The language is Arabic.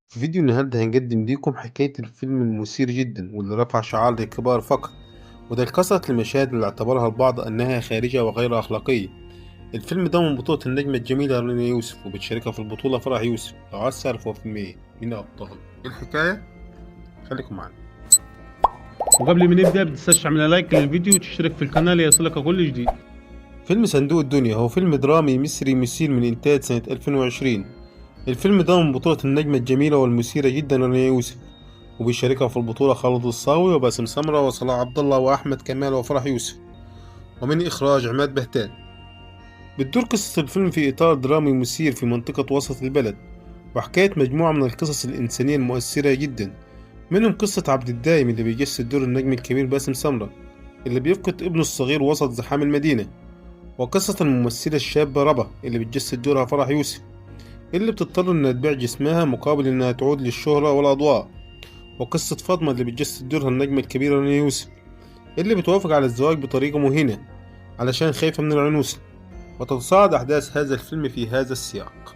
في فيديو النهاردة هنقدم ليكم حكاية الفيلم المثير جدا واللي رفع شعار للكبار فقط، وده لكثرة المشاهد اللي اعتبرها البعض أنها خارجة وغير أخلاقية. الفيلم ده من بطولة النجمة الجميلة رانيا يوسف، وبتشاركها في البطولة فرح يوسف. لو عايز تعرف هو فيلم إيه مين أبطال إيه الحكاية خليكم معانا. وقبل ما نبدأ بتنساش تعمل لايك للفيديو وتشترك في القناة ليصلك كل جديد. فيلم صندوق الدنيا هو فيلم درامي مصري مثير من إنتاج سنة 2020. الفيلم ده من بطولة النجمة الجميلة والمثيرة جدا رانيا يوسف، وبيشاركها في البطولة خالد الصاوي وباسم سمرة وصلاح عبد الله وأحمد كمال وفرح يوسف، ومن إخراج عماد بهتان. بتدور قصة الفيلم في إطار درامي مثير في منطقة وسط البلد، وحكاية مجموعة من القصص الإنسانية المؤثرة جدا. منهم قصة عبد الدايم اللي بيجسد دور النجم الكبير باسم سمرة اللي بيفقد ابنه الصغير وسط زحام المدينة، وقصة الممثلة الشابة ربا اللي بتجسد دورها فرح يوسف اللي بتضطر إنها تبيع جسمها مقابل إنها تعود للشهرة والأضواء، وقصة فاطمة اللي بتجسد دورها النجمة الكبيرة رانيا يوسف اللي بتوافق على الزواج بطريقة مهينة علشان خايفة من العنوسة. وتتصاعد أحداث هذا الفيلم في هذا السياق.